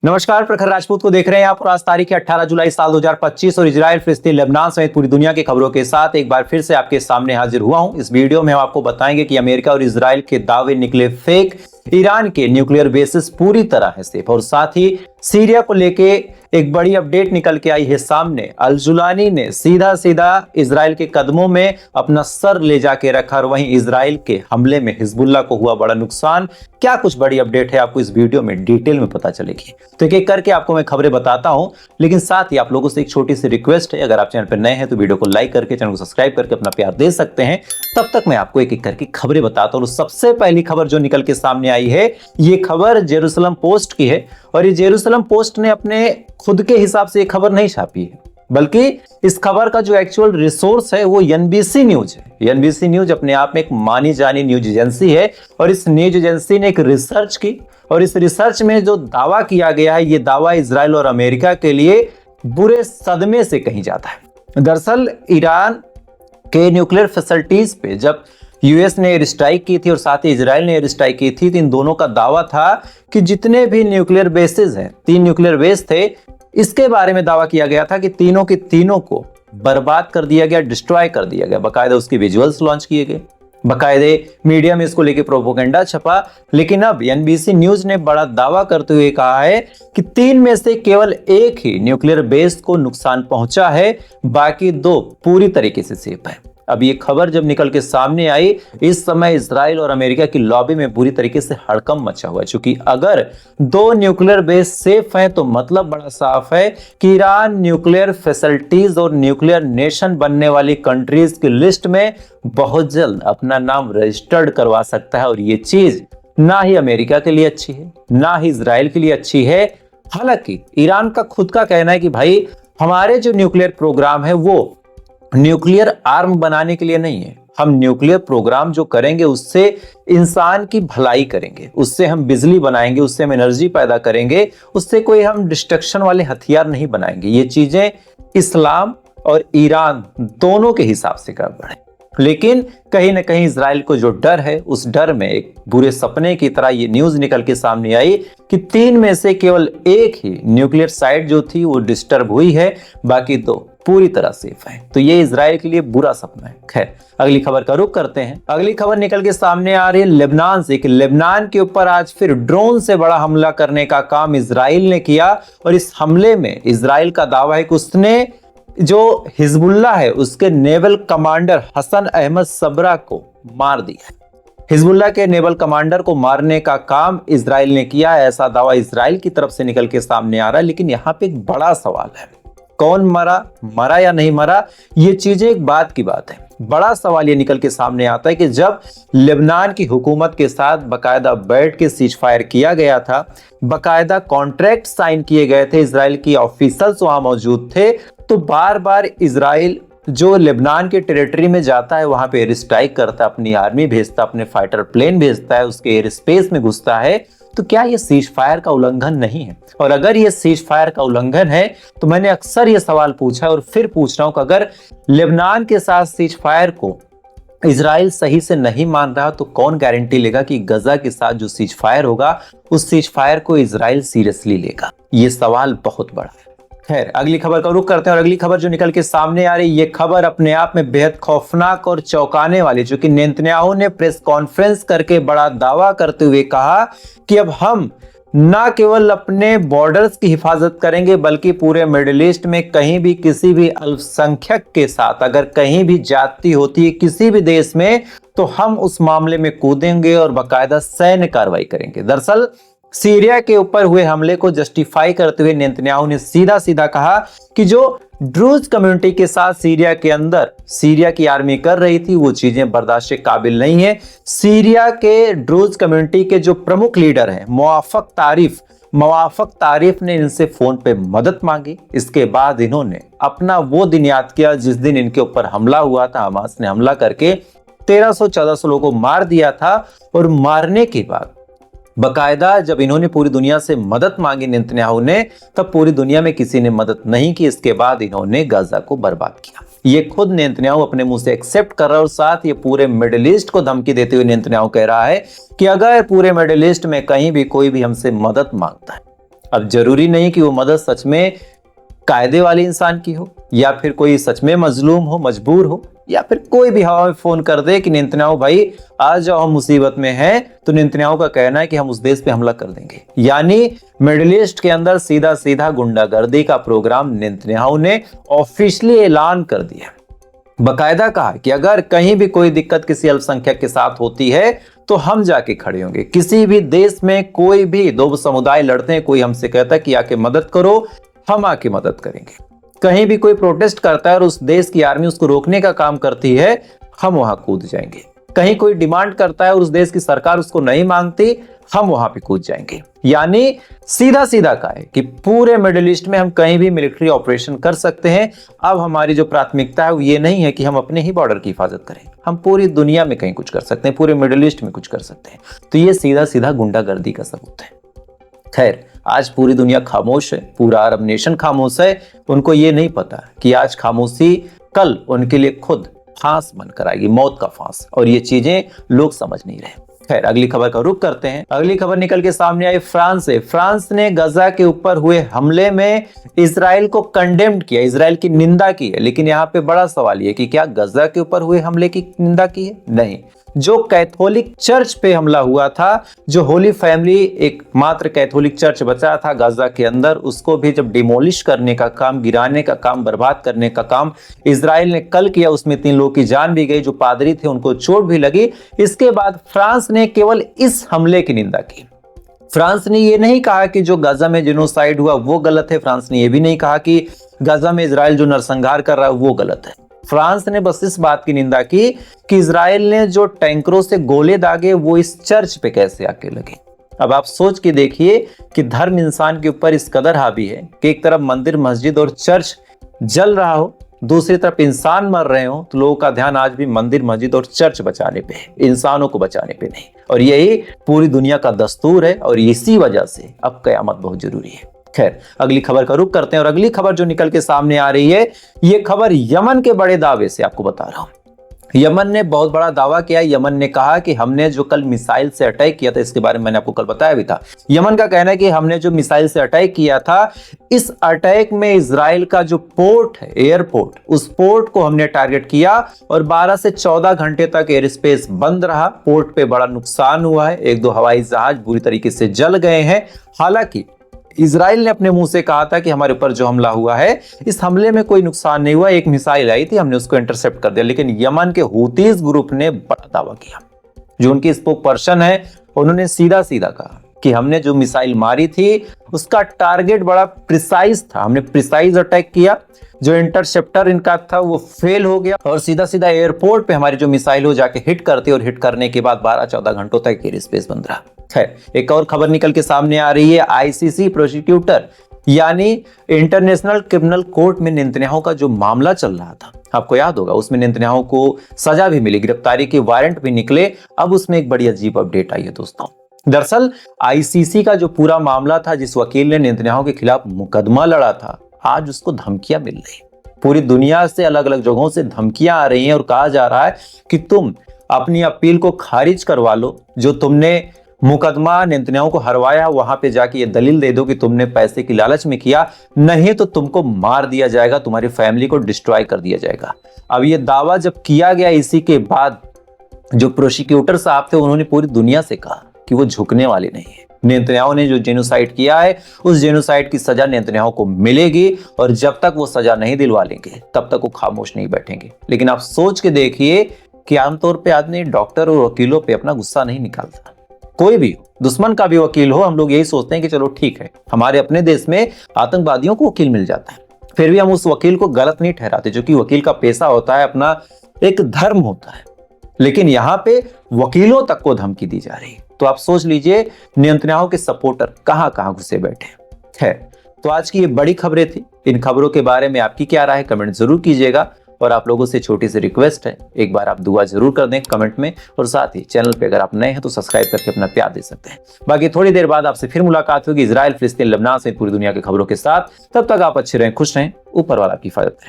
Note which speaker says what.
Speaker 1: नमस्कार, प्रखर राजपूत को देख रहे हैं आप और आज तारीख है 18 जुलाई साल 2025 और इजराइल, फिलिस्तीन, लेबनान समेत पूरी दुनिया की खबरों के साथ एक बार फिर से आपके सामने हाजिर हुआ हूं। इस वीडियो में हम आपको बताएंगे कि अमेरिका और इजराइल के दावे निकले फेक, ईरान के न्यूक्लियर बेसिस पूरी तरह है सेफ और साथ ही सीरिया को लेके एक बड़ी अपडेट निकल के आई है सामने। अल-जुलानी ने सीधा सीधा इजराइल के कदमों में अपना सर ले जाके रखा और वहीं इजराइल के हमले में हिजबुल्लाह को हुआ बड़ा नुकसान। क्या कुछ बड़ी अपडेट है आपको इस वीडियो में डिटेल में पता चलेगी। तो एक एक करके आपको मैं खबरें बताता हूं, लेकिन साथ ही आप लोगों से एक छोटी सी रिक्वेस्ट है, अगर आप चैनल पर नए हैं तो वीडियो को लाइक करके चैनल को सब्सक्राइब करके अपना प्यार दे सकते हैं। तब तक मैं आपको एक एक करके खबरें बताता हूं। सबसे पहली खबर जो निकल के सामने आई है, ये खबर जेरूसलम पोस्ट की है और ये जेरूसलम पोस्ट ने अपने खुद के हिसाब से ये खबर नहीं छापी है, बल्कि इस खबर का जो एक्चुअल रिसोर्स है वो एनबीसी न्यूज है। एनबीसी न्यूज अपने आप में एक मानी जानी न्यूज एजेंसी है और इस न्यूज एजेंसी ने एक रिसर्च की और इस रिसर्च में जो दावा किया गया है, ये दावा इजराइल और अमेरिका के लिए बुरे सदमे से कहीं जाता है। दरअसल ईरान के न्यूक्लियर फैसिलिटीज पे जब यूएस ने एयर स्ट्राइक की थी और साथ ही इजराइल ने एयर स्ट्राइक की थी, तो इन दोनों का दावा था कि जितने भी न्यूक्लियर बेसेस हैं, 3 न्यूक्लियर बेस थे, इसके बारे में दावा किया गया था कि तीनों के तीनों को बर्बाद कर दिया गया, डिस्ट्रॉय कर दिया गया। बाकायदा उसके विजुअल्स लॉन्च किए गए, बाकायदे मीडिया में इसको लेके प्रोपोगेंडा छपा। लेकिन अब एनबीसी न्यूज ने बड़ा दावा करते हुए कहा है कि 3 में से केवल एक ही न्यूक्लियर बेस को नुकसान पहुंचा है, बाकी 2 पूरी तरीके से सेफ है। अब ये खबर जब निकल के सामने आई, इस समय इजराइल और अमेरिका की लॉबी में पूरी तरीके से हड़कंप मचा हुआ है, क्योंकि अगर 2 न्यूक्लियर बेस सेफ हैं तो मतलब बड़ा साफ है कि ईरान न्यूक्लियर फैसिलिटीज और न्यूक्लियर नेशन बनने वाली कंट्रीज की लिस्ट में बहुत जल्द अपना नाम रजिस्टर्ड करवा सकता है। और ये चीज ना ही अमेरिका के लिए अच्छी है, ना ही इजराइल के लिए अच्छी है। हालांकि ईरान का खुद का कहना है कि भाई हमारे जो न्यूक्लियर प्रोग्राम है वो न्यूक्लियर आर्म बनाने के लिए नहीं है, हम न्यूक्लियर प्रोग्राम जो करेंगे उससे इंसान की भलाई करेंगे, उससे हम बिजली बनाएंगे, उससे हम एनर्जी पैदा करेंगे, उससे कोई हम डिस्ट्रक्शन वाले हथियार नहीं बनाएंगे। ये चीजें इस्लाम और ईरान दोनों के हिसाब से गड़बड़ है। लेकिन कहीं ना कहीं इजराइल को जो डर है, उस डर में एक बुरे सपने की तरह ये न्यूज निकल के सामने आई कि 3 में से केवल एक ही न्यूक्लियर साइट जो थी वो डिस्टर्ब हुई है, बाकी 2 पूरी तरह सेफ है। तो ये इजराइल के लिए बुरा सपना है। खैर, अगली खबर का रुख करते हैं। अगली खबर निकल के सामने आ रही है लेबनान से कि लेबनान के ऊपर आज फिर ड्रोन से बड़ा हमला करने का काम इजराइल ने किया और इस हमले में इजराइल का दावा है कि उसने जो हिजबुल्लाह है उसके नेवल कमांडर हसन अहमद सबरा को मार दिया। हिजबुल्लाह के नेवल कमांडर को मारने का काम इजराइल ने किया है, ऐसा दावा इजराइल की तरफ से निकल के सामने आ रहा है। लेकिन यहाँ पे एक बड़ा सवाल है, कौन मरा या नहीं मरा, ये चीजें एक बात की बात है। बड़ा सवाल ये निकल के सामने आता है कि जब लेबनान की हुकूमत के साथ बकायदा बैठ के सीज फायर किया गया था, बकायदा कॉन्ट्रैक्ट साइन किए गए थे, इजराइल की ऑफिसर्स वहां मौजूद थे, तो बार बार इजराइल जो लेबनान के टेरिटरी में जाता है वहां पे एयर स्ट्राइक करता है, अपनी आर्मी भेजता, अपने फाइटर प्लेन भेजता है, उसके एयर स्पेस में घुसता है। तो क्या ये सीज फायर का उल्लंघन नहीं है? और अगर ये सीज फायर का उल्लंघन है तो मैंने अक्सर ये सवाल पूछा और फिर पूछ रहा हूं कि अगर लेबनान के साथ सीज फायर को इजराइल सही से नहीं मान रहा तो कौन गारंटी लेगा कि गजा के साथ जो सीज फायर होगा उस सीज फायर को इजराइल सीरियसली लेगा? ये सवाल बहुत बड़ा है। खैर, अगली खबर का रुख करते हैं और अगली खबर जो निकल के सामने आ रही है, ये खबर अपने आप में बेहद खौफनाक और चौंकाने वाली, जो कि नेतन्याहू ने प्रेस कॉन्फ्रेंस करके बड़ा दावा करते हुए कहा कि अब हम ना केवल अपने बॉर्डर्स की हिफाजत करेंगे बल्कि पूरे मिडिल ईस्ट में कहीं भी किसी भी अल्पसंख्यक के साथ अगर कहीं भी जाति होती है किसी भी देश में, तो हम उस मामले में कूदेंगे और बाकायदा सैन्य कार्रवाई करेंगे। दरअसल सीरिया के ऊपर हुए हमले को जस्टिफाई करते हुए नेतन्याहू ने सीधा सीधा कहा कि जो ड्रूज कम्युनिटी के साथ सीरिया के अंदर सीरिया की आर्मी कर रही थी वो चीजें बर्दाश्त के काबिल नहीं है। सीरिया के ड्रूज कम्युनिटी के जो प्रमुख लीडर हैं मवाफक तारिफ ने इनसे फोन पे मदद मांगी। इसके बाद इन्होंने अपना वो दिन याद किया जिस दिन इनके ऊपर हमला हुआ था। हमास ने हमला करके 1300-1400 लोगों को मार दिया था और मारने के बाद बकायदा जब इन्होंने पूरी दुनिया से मदद मांगी नेतन्याहू ने, तब पूरी दुनिया में किसी ने मदद नहीं की। इसके बाद इन्होंने गाजा को बर्बाद किया। ये खुद नेतन्याहू अपने मुंह से एक्सेप्ट कर रहा है और साथ ये पूरे मिडिल ईस्ट को धमकी देते हुए नेतन्याहू कह रहा है कि अगर पूरे मिडिल ईस्ट में कहीं भी कोई भी हमसे मदद मांगता है अब जरूरी नहीं कि वो मदद सच में कायदे वाले इंसान की हो, या फिर कोई सच में मजलूम हो, मजबूर हो, या फिर कोई भी हवा में फोन कर दे कि नेतन्याहू भाई आ जाओ हम मुसीबत में हैं, तो नेतन्याहू का कहना है कि हम उस देश पे हमला कर देंगे। यानी मिडिल ईस्ट के अंदर सीधा सीधा गुंडागर्दी का प्रोग्राम नेतन्याहू ने ऑफिशियली ऐलान कर दिया। बकायदा कहा कि अगर कहीं भी कोई दिक्कत किसी अल्पसंख्यक के साथ होती है तो हम जाके खड़े होंगे। किसी भी देश में कोई भी दो समुदाय लड़ते हैं, कोई हमसे कहता है कि आके मदद करो, हम आके मदद करेंगे। कहीं भी कोई प्रोटेस्ट करता है और उस देश की आर्मी उसको रोकने का काम करती है, हम वहां कूद जाएंगे। कहीं कोई डिमांड करता है और उस देश की सरकार उसको नहीं मांगती, हम वहां पे कूद जाएंगे। यानी सीधा सीधा कहा है कि पूरे मिडिल ईस्ट में हम कहीं भी मिलिट्री ऑपरेशन कर सकते हैं। अब हमारी जो प्राथमिकता है वो ये नहीं है कि हम अपने ही बॉर्डर की हिफाजत करें, हम पूरी दुनिया में कहीं कुछ कर सकते हैं, पूरे मिडिल ईस्ट में कुछ कर सकते हैं। तो ये सीधा सीधा गुंडागर्दी का सबूत है। खैर, आज पूरी दुनिया खामोश है, पूरा अरब नेशन खामोश है। उनको ये नहीं पता कि आज खामोशी कल उनके लिए खुद फांस बनकर आएगी, मौत का फांस, और ये चीजें लोग समझ नहीं रहे। खैर, अगली खबर का रुख करते हैं। अगली खबर निकल के सामने आई फ्रांस से। फ्रांस ने गजा के ऊपर हुए हमले में इजराइल को कंडेम्ड किया, इजराइल की निंदा की है। लेकिन यहाँ पे बड़ा सवाल ये कि क्या गजा के ऊपर हुए हमले की निंदा की है? नहीं, जो कैथोलिक चर्च पे हमला हुआ था, जो होली फैमिली एकमात्र कैथोलिक चर्च बचा था गाजा के अंदर, उसको भी जब डिमोलिश करने का काम, गिराने का काम, बर्बाद करने का काम इजराइल ने कल किया, उसमें 3 लोगों की जान भी गई, जो पादरी थे उनको चोट भी लगी। इसके बाद फ्रांस ने केवल इस हमले की निंदा की। फ्रांस ने यह नहीं कहा कि जो गाजा में जेनोसाइड हुआ वो गलत है, फ्रांस ने यह भी नहीं कहा कि गाजा में इजराइल जो नरसंहार कर रहा है वो गलत है। फ्रांस ने बस इस बात की निंदा की कि इजराइल ने जो टैंकरों से गोले दागे वो इस चर्च पे कैसे आके लगे। अब आप सोच के देखिए कि धर्म इंसान के ऊपर इस कदर हावी है कि एक तरफ मंदिर, मस्जिद और चर्च जल रहा हो, दूसरी तरफ इंसान मर रहे हो, तो लोगों का ध्यान आज भी मंदिर, मस्जिद और चर्च बचाने पे है, इंसानों को बचाने पे नहीं। और यही पूरी दुनिया का दस्तूर है, और इसी वजह से अब कयामत बहुत जरूरी है। खैर, अगली खबर का रुख करते हैं, और अगली खबर जो निकल के सामने आ रही है, ये खबर यमन के बड़े दावे से आपको बता रहा हूं। यमन ने बहुत बड़ा दावा किया। यमन ने कहा कि हमने जो कल मिसाइल से अटैक किया था, इसके बारे में मैंने आपको कल बताया भी था। यमन का कहना है कि हमने जो मिसाइल से अटैक किया था, इस अटैक में इजराइल का जो पोर्ट है, एयरपोर्ट, उस पोर्ट को हमने टारगेट किया और 12 से 14 घंटे तक एयर स्पेस बंद रहा। पोर्ट पे बड़ा नुकसान हुआ है, 1-2 हवाई जहाज बुरी तरीके से जल गए हैं। हालांकि इजराइल ने अपने मुंह से कहा था कि हमारे ऊपर जो हमला हुआ है, इस हमले में कोई नुकसान नहीं हुआ, एक मिसाइल आई थी, हमने उसको इंटरसेप्ट कर दिया। लेकिन यमन के हूतीज ग्रुप ने बड़ा दावा किया। जो उनकी स्पोक पर्सन है, उन्होंने सीधा सीधा कहा कि हमने जो मिसाइल मारी थी उसका टारगेट बड़ा प्रिसाइज था, हमने प्रिसाइज अटैक किया। जो इंटरसेप्टर इनका था वो फेल हो गया, और सीधा सीधा एयरपोर्ट पे हमारी जो मिसाइल हो जाके हिट करती, और हिट करने के बाद 12-14 घंटों तक एयर स्पेस बंद रहा। है एक और खबर निकल के सामने आ रही है। आईसीसी प्रोसिक्यूटर यानी इंटरनेशनल क्रिमिनल कोर्ट में नेतन्याहू का जो मामला चल रहा था, आपको याद होगा, उसमें नेतन्याहू को सजा भी मिली, गिरफ्तारी के वारंट भी निकले। अब उसमें एक बड़ी अजीब अपडेट आई है दोस्तों। दरअसल आईसीसी का जो पूरा मामला था, जिस वकील ने नेतन्याहू के खिलाफ मुकदमा लड़ा था, आज उसको धमकियां मिल रही। पूरी दुनिया से अलग अलग जगहों से धमकियां आ रही हैं और कहा जा रहा है कि तुम अपनी अपील को खारिज करवा लो, जो तुमने मुकदमा नेतन्याहू को हरवाया, वहां पे जाके ये दलील दे दो कि तुमने पैसे की लालच में किया, नहीं तो तुमको मार दिया जाएगा, तुम्हारी फैमिली को डिस्ट्रॉय कर दिया जाएगा। अब ये दावा जब किया गया, इसी के बाद जो प्रोसिक्यूटर साहब थे उन्होंने पूरी दुनिया से कहा कि वो झुकने वाले नहीं है। नेतन्याहू ने जो जेनोसाइड किया है, उस जेनोसाइड की सजा नेतन्याहू को मिलेगी, और जब तक वो सजा नहीं दिलवा लेंगे तब तक वो खामोश नहीं बैठेंगे। लेकिन आप सोच के देखिए कि आमतौर पे आदमी डॉक्टर और वकीलों पे अपना गुस्सा नहीं निकालता। कोई भी हो, दुश्मन का भी वकील हो, हम लोग यही सोचते हैं कि चलो ठीक है, हमारे अपने देश में आतंकवादियों को वकील मिल जाता है, फिर भी हम उस वकील को गलत नहीं ठहराते, जो कि वकील का पेशा होता है, अपना एक धर्म होता है। लेकिन यहाँ पे वकीलों तक को धमकी दी जा रही है। तो आप सोच लीजिए नेतन्याहू के सपोर्टर कहां कहां घुसे बैठे हैं। तो आज की ये बड़ी खबरें थी। इन खबरों के बारे में आपकी क्या राय है, कमेंट जरूर कीजिएगा। और आप लोगों से छोटी सी रिक्वेस्ट है, एक बार आप दुआ जरूर कर दें कमेंट में, और साथ ही चैनल पे अगर आप नए हैं तो सब्सक्राइब करके अपना प्यार दे सकते हैं। बाकी थोड़ी देर बाद आपसे फिर मुलाकात होगी इजराइल, फिलिस्तीन, लेबनान से पूरी दुनिया की खबरों के साथ। तब तक आप अच्छे रहें, खुश रहें, ऊपर वाला आपकी हिफाजत करें।